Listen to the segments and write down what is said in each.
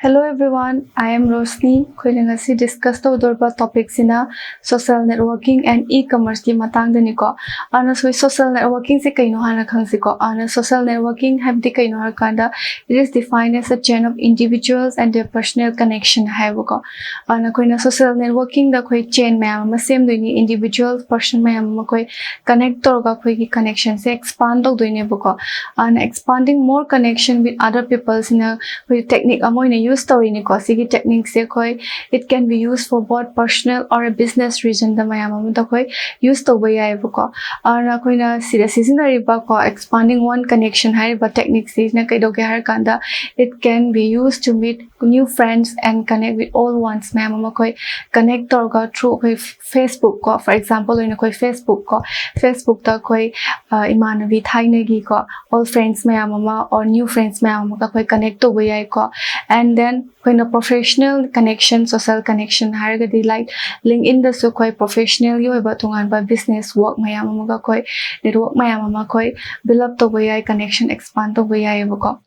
Hello everyone, I am Rosni. Khoi discuss the topics in social networking and e-commerce ki matang dani ko. Ana social networking se kaino hana khangsi ko. Ana social networking have di kaino har kanda. It is defined as a chain of individuals and their personal connection hai ko. Ana koi na social networking da koi chain mayam ma same doini individuals person mayam ma koi connect tor ga koi ki connection se expand dog doine ko. Ana expanding more connection with other people in a technique amoy use story ni ko sigi technique se koi it can be used for both personal or a business reason da mayam da koi use to way ai ko ara koi na seasonary ba ko expanding one connection hai ba technique se na kai do ke har kanda it can be used to meet new friends and connect with old ones mayam koi connect tor ga through koi Facebook ko for example in koi Facebook da koi imanavi thaine gi ko old friends mayam or new friends mayam ka koi connect to way ai ko and then when a professional connection social connection hargadi like LinkedIn da so koi professional yo ba tungan ba business work mayam ka koi network mayam koi build up to way ai connection expand to way ai ko.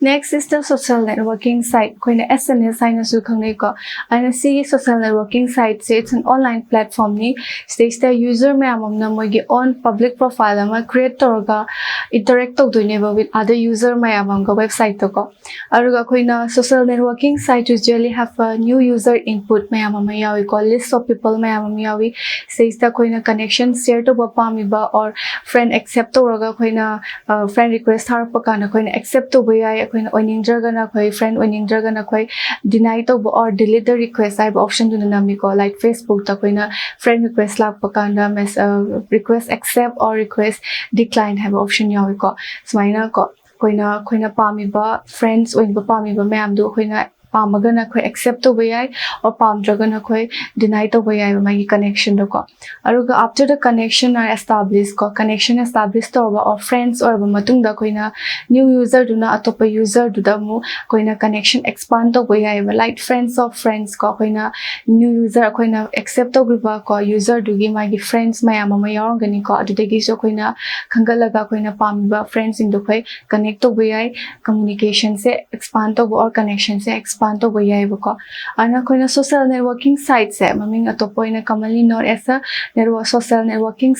Next is the social networking site. Koina SNS sign as ko. And see social networking site say it's an online platform ni. Stage the user mayamam na mogi on public profile ama create torga interact to with other user mayamam ka website to ko. Aruga koina social networking site usually have a new user input mayamam yawi ko list of people mayamam yawi. Stage the koina connection share to bapami ba or friend accept to roga koina friend request har pakana koina accept to ba when oining dragana koi friend oining dragana koi deny to or delete the request I have option to nami ko like Facebook ta koina friend request lak pakanda mes request accept or request decline have option yawi ko smaina ko koina pami ba friends oin ba pami ba ma'am do koina pamagana koi accept to bayai or palm dragana koi deny to bayai magi connection do ko aruga after the connection are established ko connection established to or friends or matung da koina new user do na atopa user do da mu koina connection expand to bayai like friends of friends ko koina new user koina accept to group ko user do gi magi friends mayam ma yaung gani ko adudagi so koina khangalaga koina pamiba friends in do koi connect to bayai communication se expand to or connection se expand to bayai ko ana koina social networking site se maming atopo ina commonly known as a social networking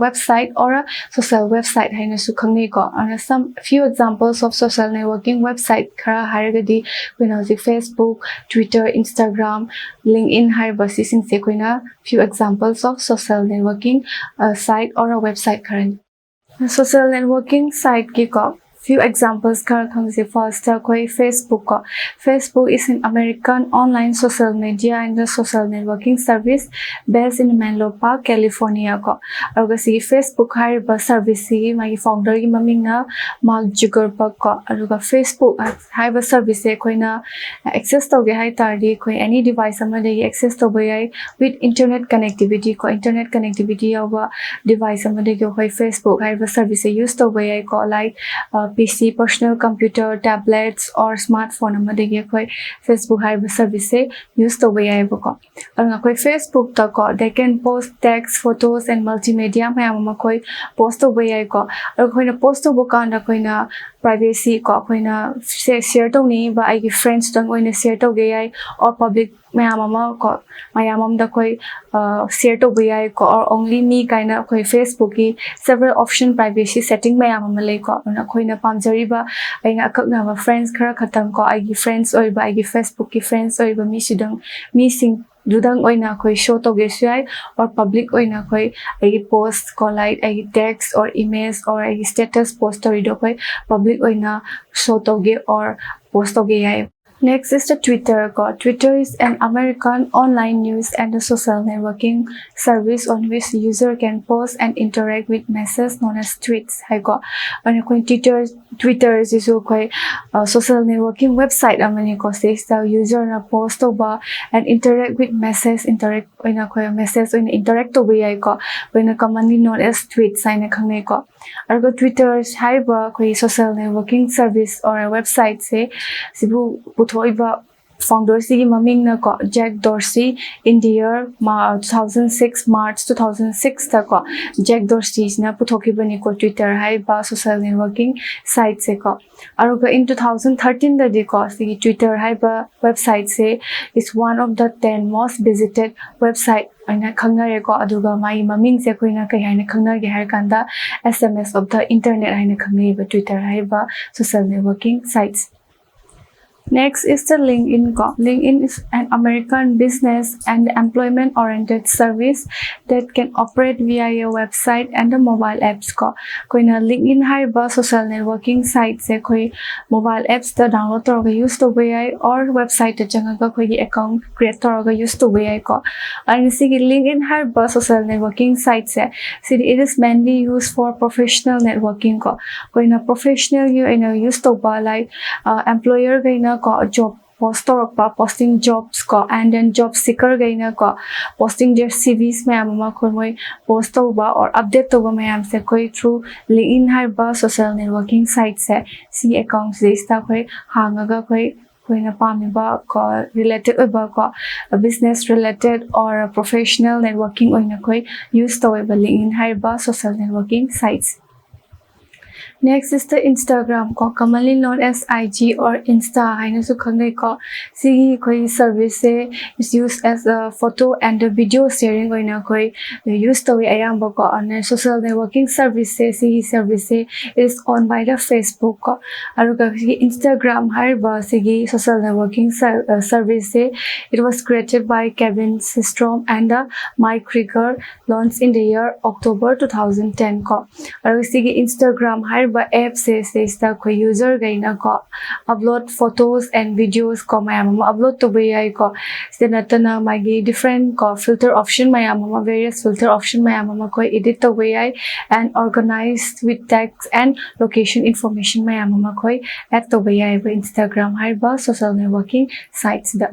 website or a social website haina su khangnei ko ana some few examples of social networking website khara haragadi koina ji Facebook Twitter Instagram LinkedIn har basi sing se koina few examples of social networking site or a website current social networking site ki ko few examples kar khangse first koi Facebook ko Facebook is an American online social media and the social networking service based in Menlo Park California ko aruga si Facebook har ba service si magi founder gi maming na Mark Zuckerberg ko aruga Facebook har ba service koina access to ge hai tardi koi any device ama de access to bai with internet connectivity over device ama de koi Facebook har ba service use to bai ko like PC, personal computer, tablets or smartphone amadegi koi Facebook haiba service use to way ai ko anga koi Facebook ta ko they can post text photos and multimedia mayam koi post to way ai ko ar koina post to bokan da koina privacy ko koina share to ni ba ai friends dang koina share to ge ai or public mayam da koi share to be ai ko or only me kaina koi Facebook ki several option privacy setting mayam lei ko na koina pamjari ba ai nga akak na friends khara khatam ko ai friends oi ba ai Facebook ki friends oi ba mi sidang mi sing dudang oina koi show to ge sai or public oina koi ai post ko like ai text or image or ai status post to do koi public oina show to ge or post to ge ai. Next is the Twitter. Twitter is an American online news and a social networking service on which the user can post and interact with messages known as tweets. Twitter is a social networking website. Says the user na post over and interact with messages. Interact over commonly known as tweets. Twitter is social networking service or a website. Say, founder sigi maming na ko Jack Dorsey in the year 2006 March 2006 ta ko Jack Dorsey na puthoki bani ko Twitter hai ba social networking site se ko aruga in 2013 da di ko sigi Twitter hai ba website se is one of the 10 most visited website aina khangnare ko aduga mai maming se koina kai haina khangnage har kanda SMS of the internet haina khangnei ba Twitter hai ba social networking sites. Next is the LinkedIn. LinkedIn is an American business and employment-oriented service that can operate via a website and the mobile apps. Koina LinkedIn hai ba social networking site se koi mobile apps ta download toraga use to way or website ta jangaga koi account create toraga use to way ko. And sigi LinkedIn hai ba social networking site se it is mainly used for professional networking ko. Koina professional use to ba like employer gaina ko job post torokpa posting jobs ko and then job seeker gaina ko posting their CVs mayam ma khoi moi post ba or update to ba mayam se koi through LinkedIn hai ba social networking site se si account se sta khoi hangaga khoi koina pamiba ko related ba ko business related or professional networking oina koi use to ba LinkedIn hai ba social networking sites. Next is the Instagram, commonly known as IG or Insta. Sigi service is used as a photo and a video sharing. Use to on social networking service. Sigi service is owned by the Facebook. Instagram sigi social networking service. It was created by Kevin Systrom and Mike Krieger, launched in the year October 2010. Sigi Instagram app says that user gaina ko upload photos and videos ko mayam upload to bayai ko senatana magi different ko filter option mayam various filter option mayam ko edit to bayai and organized with text and location information mayam ko add to bayai ba Instagram hai ba social networking sites da.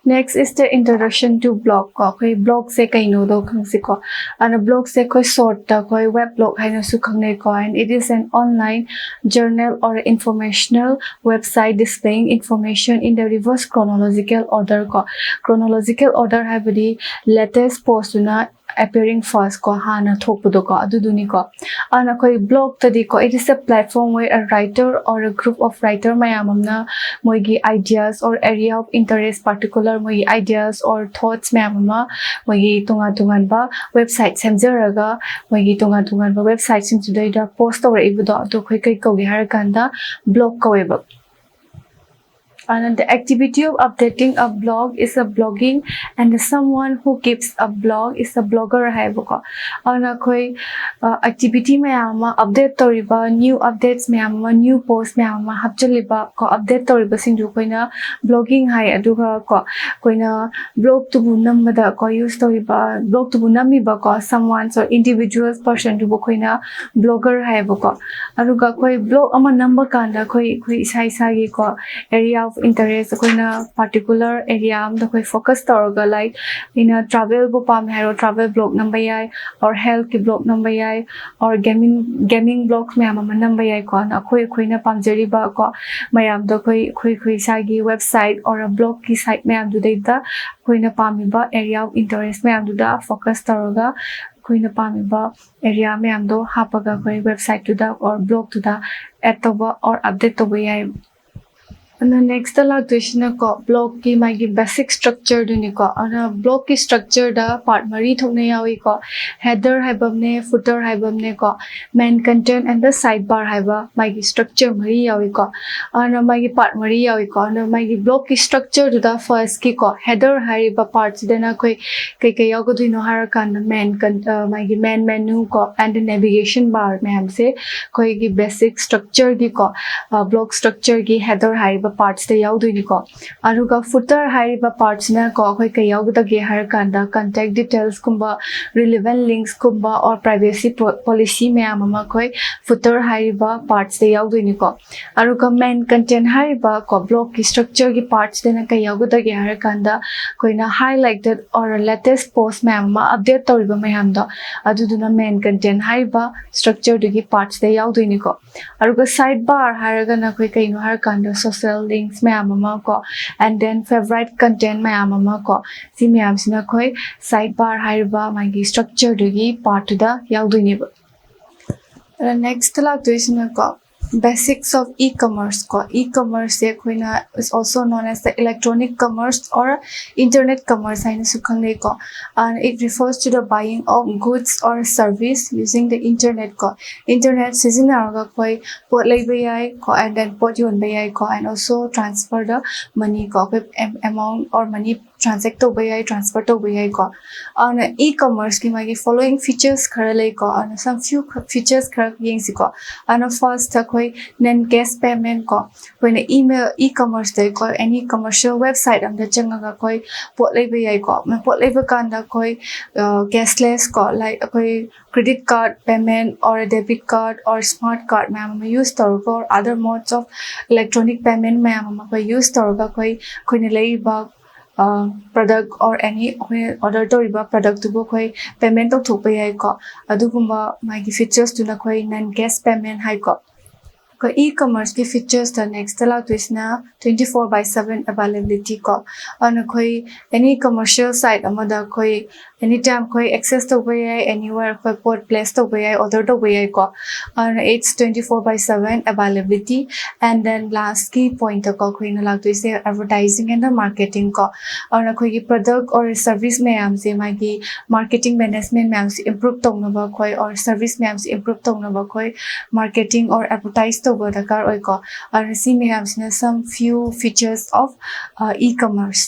Next is the introduction to blog. Blog se kaino do khangsi ko. And blog se koi short ta koi web blog haina su khangnei ko, and it is an online journal or informational website displaying information in the reverse chronological order ko. Chronological order habadi latest post na appearing first ko hana thokpudo ko aduduni ko. Ana koi blog tadi ko, it is a platform where a writer or a group of writer mayamamna moigi ideas or area of interest particular moigi ideas or thoughts mayamama moigi tungan ba website semjaraga moigi tungan ba website sim today post or ibudo to koi ko gi har kanda blog ko web. And the activity of updating a blog is a blogging, and someone who keeps a blog is a blogger hai buka. Ana koi activity mayama update toriba new updates mayama new post mayama hapchaliba ko update toriba singju koina blogging hai aduga ko koina blog to namada ko use toriba blog to namiba ko someone or individuals person to koina blogger hai buka. Aduga koi blog ama number kanda koi sai sagi ko area of interest koina particular area am da koi focus toroga like in a travel bo pam hero travel blog number yai or health ki blog number yai or gaming blogs mayam am number yai ko na koina pamjari ba ko mayam da koi sagi website or a blog ki site mayam du da koina pami ba area of interest mayam du da focus toroga koina pami ba area mayam do hapaga koi website to da or blog to da add to ba or update to ba yai. And the next ko blog ki magi basic structure duni ko ana blog ki structure da part mari thokne yawi ko header haibamne footer haibamne ko main content and the sidebar haiba magi structure mari yawi ko ana magi part mari yawi ko ana magi blog ki structure da first ki ko header haiba parts dena koi kai yago duino harakan magi main menu ko and the navigation bar me hamse koi ki basic structure ki ko blog structure ki header haiba parts the yauduni ko aruga footer haiba parts na ko koi kai yauda ge har kanda contact details kumba relevant links kumba or privacy policy me amama koi footer haiba parts the yauduni ko aruga main content haiba ko blog ki structure ki parts de na kai yauda ge har kanda koina highlighted or latest post me amama update toriba me hamda aduduna main content haiba structure de ki parts the yauduni ko aruga sidebar haraga na koi kai no har kanda social URL links mayam ama ko and then favorite content mayam ama ko si mayam sina khoi sidebar haiba magi structure dugi part da yaudini ba next la tuisina ko basics of e-commerce ko e-commerce se khoina is also known as the electronic commerce or internet commerce aina sukhang ko and it refers to the buying of goods or service using the internet ko internet sizinaraga koi pot leiba yai ko and then pot yon ba yai ko and also transfer the money ko amount or money transact to yai transfer to yai ko on e-commerce ki magi following features khara lei ko and some few features khara yeng si ko and first koi non cash payment ko when email e-commerce de ko any commercial website am da changa koi pot leiba yai ko ma pot leiba kan da koi cashless ko like koi credit card payment or a debit card or smart card ma'am use tor ko or other modes of electronic payment ma'am ko use tor ka koi ne leiba product or any order to riba product to koi payment to thok pai ko adugumba magi features to na koi non cash payment hai ko e-commerce ki features the next la tuisna 24/7 availability ko and koi any commercial site amada koi anytime koi access to way anywhere koi pot place to way order to way ko and it's 24/7 availability and then last key point ko koi na lag tuise advertising and the marketing ko and koi ki product or service me am se magi marketing management me am se improve tong na ba koi or service me am se improve tong na ba koi marketing or advertise to ba dakar oi ko and see me am some few features of e-commerce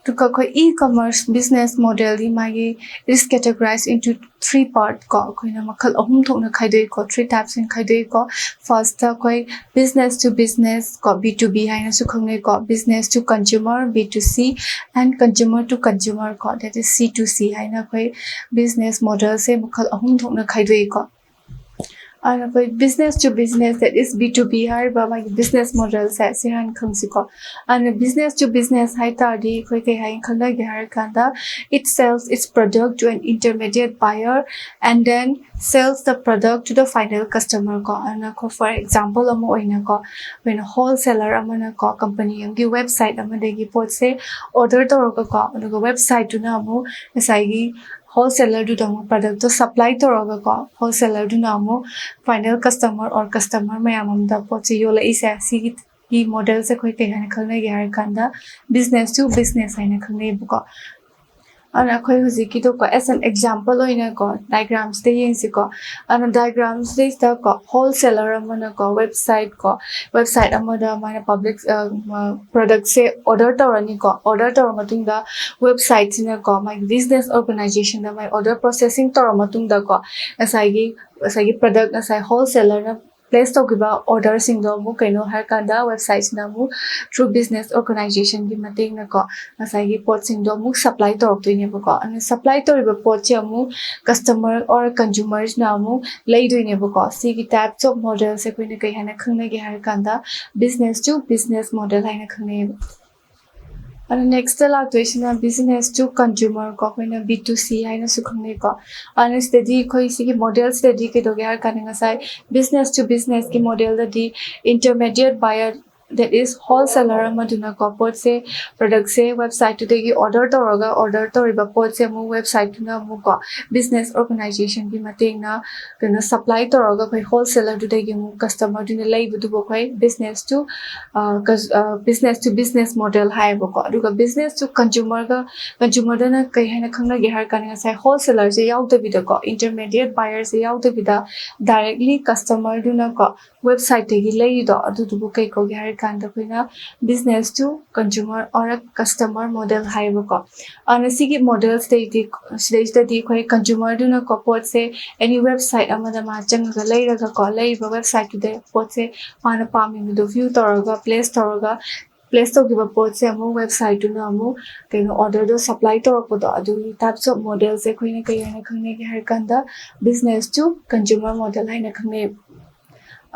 to e-commerce business model magi is categorized into three part ko koina makhal ahum thokna khaidoi ko three types in khaidoi ko first koi business to business ko b2b haina su khangne ko business to consumer b2c and consumer to consumer ko that is c2c haina koi business model se makhal ahum thokna khaidoi ko and business to business that is B2B har ba my business model sa siran khamsiko and business to business hai tardi koi kai hai khanga har kanda it sells its product to an intermediate buyer and then sells the product to the final customer ko and for example amo oina ko when wholesaler amana ko company amgi website amadagi pot se order toroga ko aduga website tu na amo sai gi wholesaler do the product to supply to roga ko wholesaler do namo final customer or customer mayamam da pochi yola isa si model se koi kai hana khalna gi har kanda business to business haina khalne bu ko and akhoi hujiki to ko as an example oina ko diagrams de yeng si ko and diagrams de sta ko wholesaler amana ko website amada mana public product se order torani ko order tor matung da website sina ko my business organization da my order processing tor matung da ko asai product asai wholesaler na place to giba order sing do mu kaino har kanda website na mu through business organization gi mating na ko asai gi pot sing do mu supply to to ne ko and supply to riba pot che mu customer or consumers na mu lei do ne ko si gi types of model se koi ne kai hana khangna gi har kanda business to business model haina khangne and next la tuisina business to consumer ko koina b2c haina su khangne ko and study khoi si ki model study ke dogyar kaninga sai business to business ki model da di intermediate buyer that is wholesaler amaduna ko pot se product se website to gi order to riba pot se mu website na mu ko business organization gi mating na kana supply to roga khoi wholesaler to gi mu customer din lai bu du khoi business to business model hai bo ko aduga business to consumer da na kai haina khangna gi har kan sai wholesaler se yaw de bi da ko intermediate buyer se yaw de bi da directly customer du na ko website gi lai do adu du kai ko gi har kan da koina business to consumer or a customer model hai bo ko and sigi model stage di khoi consumer du na ko pot se any website amada ma chang ga lai ra ko lai ba website tu de pot se mana pami mi do view toroga place to give a pot se amu website tu na amu kaino order do supply to ko do adu types of model se khoi ne kai na khangne gi har kan da business to consumer model hai na khangne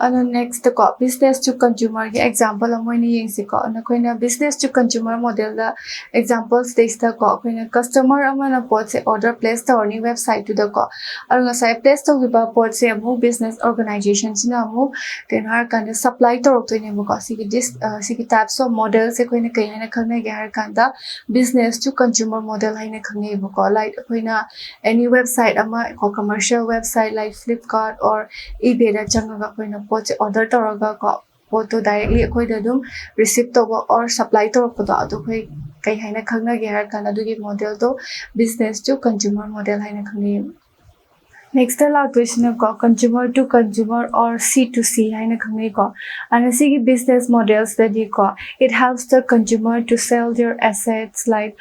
Next ko business to consumer ki example amoy ni yeng si ko na business to consumer model da examples days da ko customer amana pot se order place ta ni website to da ko nga sai place to ba pot se amu business organization sina amu then har kan supply to rok to ni ko si ki types of model se ko kai na khang na har kan da business to consumer model hai na khang ni ko like any website ama ko commercial website like Flipkart or eBay da changa ga ko pot order taraga ko pot to directly khoi da dum receive to or supply to ko da do khoi kai haina khangna ge har kana du gi model to business to consumer model haina khangni next la question ko consumer to consumer or C to C haina khangni ko and see business models that you ko it helps the consumer to sell their assets like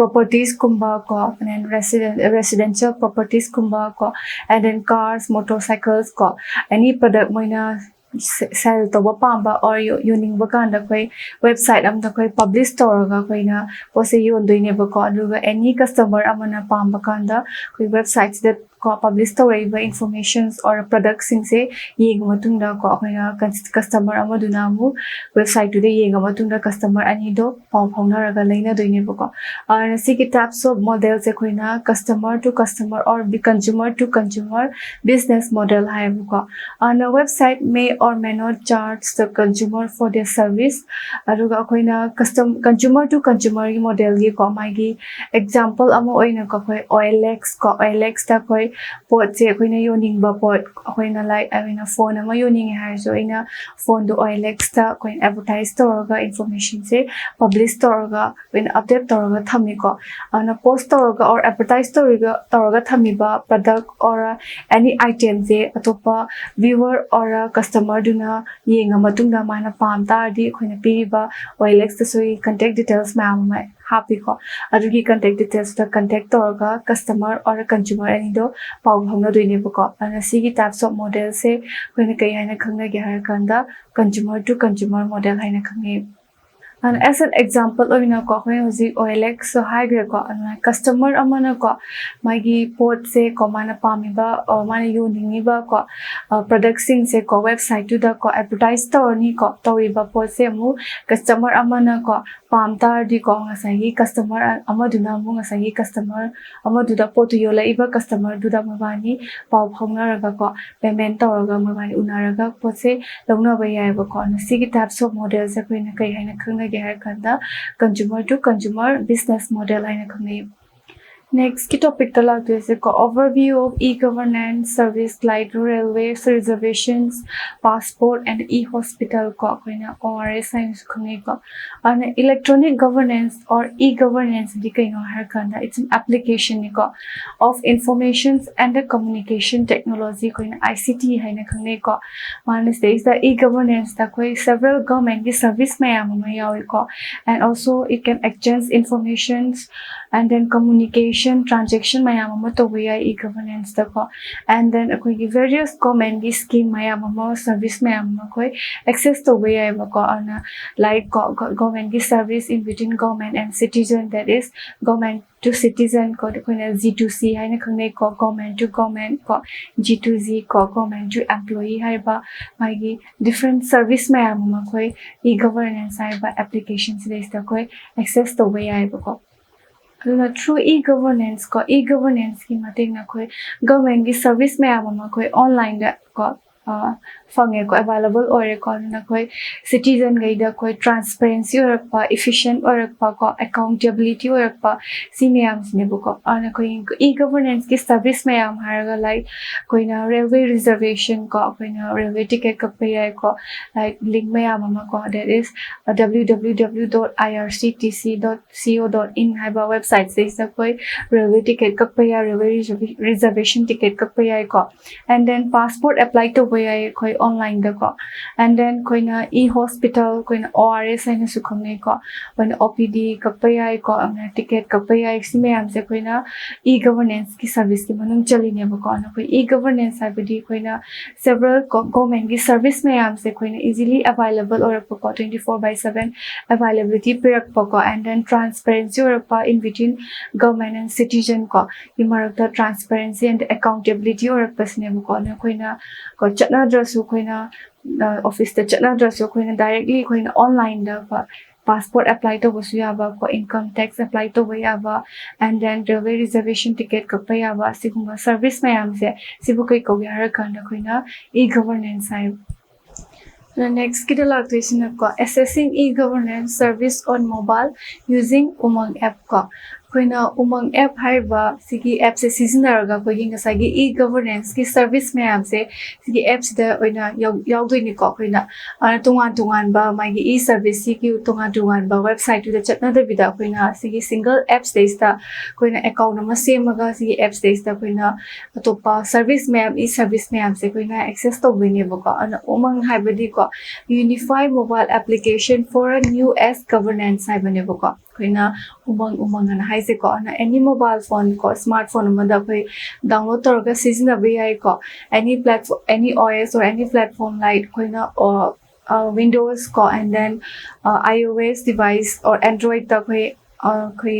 properties kumba ko and then residential properties kumba ko and then cars motorcycles ko any product moina sell to pamba or yoning bakanda koi website am da koi publish toraga koi na pose yon doine ba ko aduga any customer amana pamba kanda koi websites that ko publish toraiba informations or products sing se yeng matung da ko koi na customer amaduna mu website to de yeng matung da customer ani do pau phongna raga leina doine ba ko and see ki types of models e koi na customer to customer or be consumer to consumer business model hai ko on a website may or may not charge the consumer for their service aruga koina consumer to consumer model gi ko magi example amo oina ko koi OLX ta koi pot se koina yoning ba pot koina like aina phone ama yoning har so ina phone do OLX ta koin advertise toraga information se publish toraga when update toraga thami ko ana post toraga or advertise toraga thami ba product or any item se atopa viewer or customer duna yenga matungda mana pam ta di khoina piriba OLX ta soi contact details ma happy ko adugi contact details ta contact toraga customer or consumer ani do pau hongna doine ko ana sigi types of model se khoina kai haina khangna ge har kanda consumer to consumer model haina khangi and as an example of ko hozi OLX so high grade ko customer amana ko magi pot se ko mana pami ba or mana yoning ba ko product sing se ko website to da ko advertise store ni ko tori ba pot se mu customer amana ko pam tar di ko ngasai customer amaduna mu ngasai customer amaduda pot yola iba customer duda mabani pau phongna raga ko payment toraga mabani unaraga pot se longna ba yai ba ko sigi types of models se koina kai haina khangna kanda consumer to consumer business model haina khangni next ki topic ta lag se ko overview of e-governance service like railway reservations passport and e-hospital ko koina ORS science khangni ko and electronic governance or e-governance di kaino har kanda it's an application ni ko of informations and the communication technology koina ICT haina khangni ko manis there is the e-governance ta koi several government ki service mayam ma yawi ko and also it can exchange informations and then communication transaction mayam ama to we e-governance ta ko and then akoi ki various government ki scheme mayam ama service mayam ma koi access to we ba ko ana like government ki service in between government and citizen that is government to citizen ko koina G2C haina khangne ko government to government ko G2Z ko government to employee hai ba magi different service mayam ma koi e-governance hai ba applications list ta koi access to we ba ko through e-governance ki mating na koi government ki service mayam ma koi online da ko fange ko available or ko na koi citizen gai da koi transparency or pa efficient or pa ko accountability or pa mayam ne bu ko ana koi e-governance ki service mayam har like koi na railway reservation ko koi na railway ticket ka pay ko like link mayam ma ko that is www.irctc.co.in hai ba website se sa koi railway ticket ka pay railway reservation ticket ka pay ko and then passport apply to way koi online da ko and then koi na e-hospital koi na ORS ai na su khongne ko koi na OPD ka payai ko amna ticket ka payai si mayam se koi na e-governance ki service ki manung chali ne ba ko na koi e-governance ai badi koi na several government ki service mayam se koi na easily available or ko 24/7 availability pirak pa ko and then transparency or pa in between government and citizen ko imarak the transparency and accountability or pasne ko na koi na ko chana drasu koi na office ta chana draso khoina directly khoina online da ko passport apply to bosu yaba ko income tax apply to yaba and then railway reservation ticket kappa yaba siguma service mayam se sibu kai ko yara kana khoina e-governance hai. The next kita lagtuisina ko assessing e-governance service on mobile using Umang app ko. Koina Umang app haiba sigi app se seasonaraga ko hinga sagi e-governance ki service mayam se sigi apps da oina yaudui ni ko koina tungan ba magi e-service ki tungan ba website da chatna da bida koina sigi single apps da koina account ma semaga sigi apps da koina atopa service mayam e-service mayam se koina access to bini ba ko ana Umang haiba di ko unified mobile application for a new S governance haibane ba ko koina umang na haise ko na any mobile phone ko smartphone mada koi download torga season abiyai ko any platform any OS or any platform like koina Windows ko and then iOS device or Android ta koi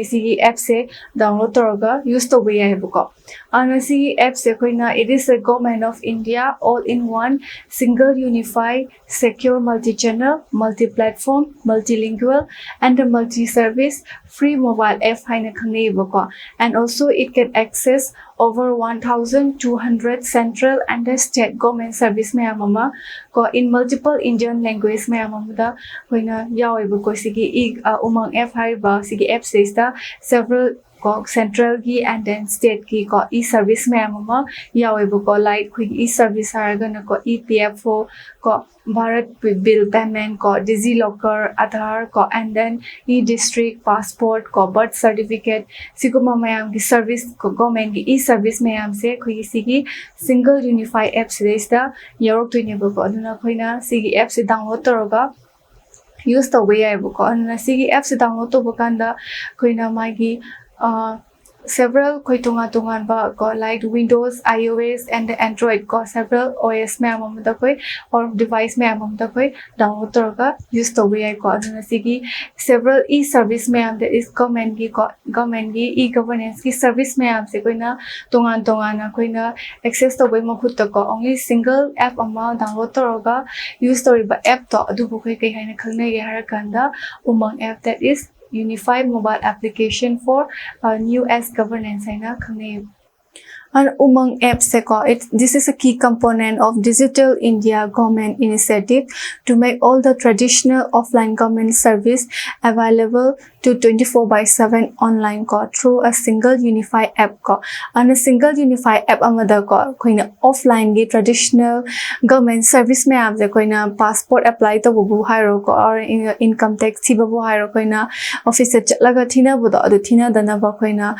sigi app se download torga use to biyai ko ana sigi app se koina it is a government of India all in one single unified secure multi-channel multi-platform multilingual and a multi-service free mobile app haina khangnei ko and also it can access over 1,200 central and state government service mayamama ko in multiple Indian language mayamada koina yawi ko sigi Umang app haiba sigi app says da several ko central ki and then state ki ko e-service mayamama yawi ko like quick e-service haraga na ko EPFO ko Bharat bill payment ko DigiLocker Aadhaar ko and then e-district passport ko birth certificate siguma mayam ki service ko government ki e-service mayam se koi sigi single unified app se da yarok to ni ko aduna koina sigi app se download toroga use the way ai ko ana sigi app se download to bakanda koina magi several koi tungan ba ko like Windows, iOS and Android ko several OS me amam da koi or device me amam da koi download torga use to way ko aduna sigi several e-service me am that is government gi e-governance ki service me am se koina tungan na koina access to way mo khut ko only single app ama download torga use to ba app to adu bu kai kai haina khalna ge harakanda Umang app that is unified mobile application for new S governance haina khangnei. And Umang app seko this is a key component of Digital India government initiative to make all the traditional offline government service available to 24/7 online ko through a single unified app ko and a single unified app amada ko koina offline gi traditional government service me am je koina passport apply to bu hairo ko or income tax thi bu hairo koina office laga thina bu adu thina dana ba koina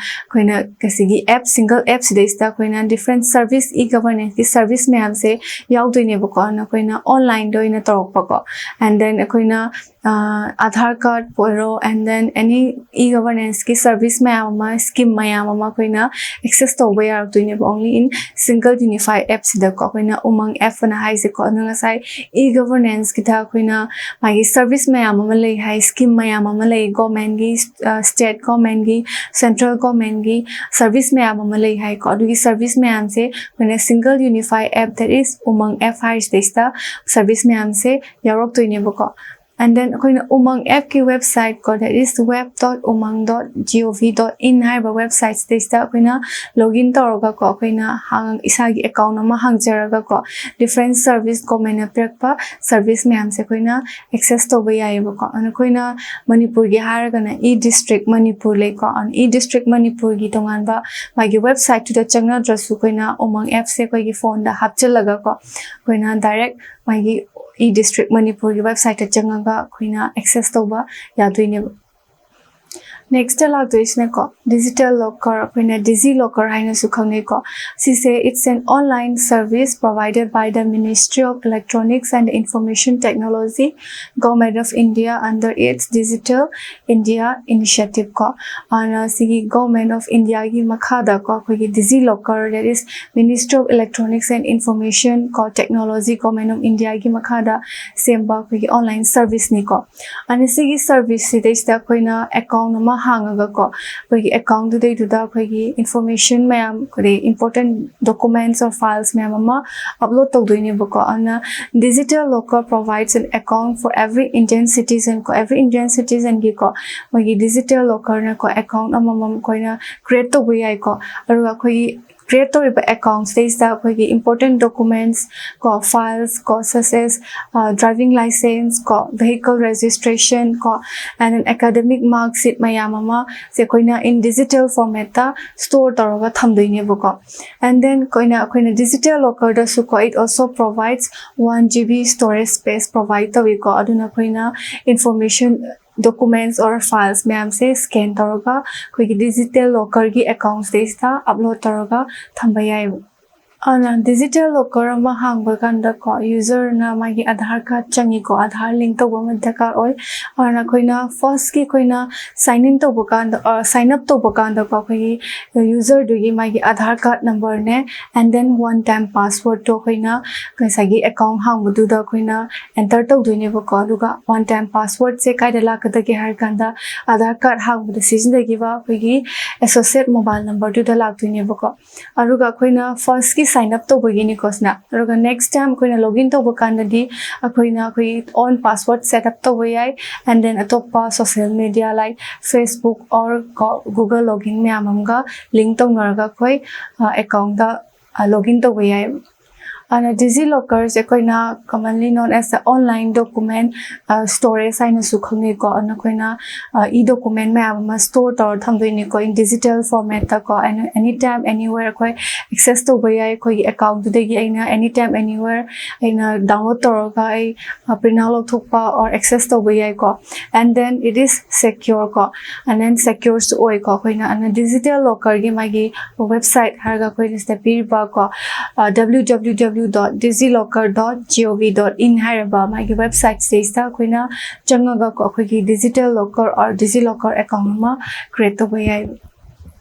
kasigi app single app da koina different service e-governance ki service me am se yaudoi ne ba ko na koina online do ina torok pa ko and then koina Aadhaar card poro and then any e-governance ki service mayama scheme mayama koina access to way out to only in single unified apps da ko koina Umang app na hai se ko na sai e-governance ki tha koina magi service mayama lei hai scheme mayama lei government gi state government gi central government gi service mayama lei hai ko du service mayam se koina single unified app that is Umang app hai da service mayam se yarok to ne ko and then koina Umang app ki website ko that is web.umang.gov.in hai ba website da koina login toroga ko koina hang isagi account ma hangjaraga ko different service government aprak pa service mayam se koina access to ba yai ba ko ana koina Manipur gi haraga na e-district Manipur le ko on e-district Manipur gi tongan ba magi website to da changna drasu koina Umang app se koi gi phone da hapchalaga ko koina direct magi e-district Manipur ki website changaga koina access toba yaduine. Next ko digital locker koina DigiLocker haina su khangne ko si say it's an online service provided by the Ministry of Electronics and Information Technology Government of India under its Digital India initiative ko ana sigi Government of India gi makhada ko koi DigiLocker that is Ministry of Electronics and Information ko Technology Government of India gi makhada semba koi online service ni ko ana sigi service si da koina account ma hanga ko koi account du du da koi information mayam koi important documents or files mayam ama upload to doini ko ana digital locker provides an account for every Indian citizen gi ko magi digital locker na ko account amam ko na create to bai ko aru koi create to accounts days da koi important documents ko files ko such as driving license ko vehicle registration ko and an academic mark sheet mayam ama se koina in digital format ta store taraga thamdoine ko and then koina digital locker da su ko it also provides 1 GB storage space provide to ko aduna koina information documents or files ma'am से scan तरोगा कोई digital locker की accounts देस्ता upload तरोगा थंबाया ana digital locker ma hang ba kanda ko user na magi aadhar card changi ko aadhar link to ba madaka oi ana koina first ki koina sign in to ba kanda or sign up to ba kanda ko koi user du gi magi aadhar card number ne and then one time password to koina kaisa gi account hang bu du da koina enter to du ne ba ko duga one time password se kai da la ka da gi har kanda aadhar card hang bu season da gi ba koi gi associate mobile number du da la du ne ba ko aruga koina first ki sign up to begini kosna aruga next time koina login to bakanda di koina koi on password set up to bayai and then atopa social media like Facebook or Google login me amamga link to ngarga koi account da login to bayai ana DigiLocker is koina commonly known as the online document storage sign sukhni ko ana koina e-document me ama store tor thamdoini ko in digital format ta ko and anytime anywhere ko access to bayai ko account de gi aina anytime anywhere aina download tor ka ai print out thukpa or access to bayai ko and then it is secure ko and then secure to oi ko koina ana DigiLocker gi magi website harga ko is the pirba ko www.digilocker.gov.in हायरबा मागी website सेस्ता कोइना चंगागा को अखोगी digital locker और DigiLocker account मा create तो बयाई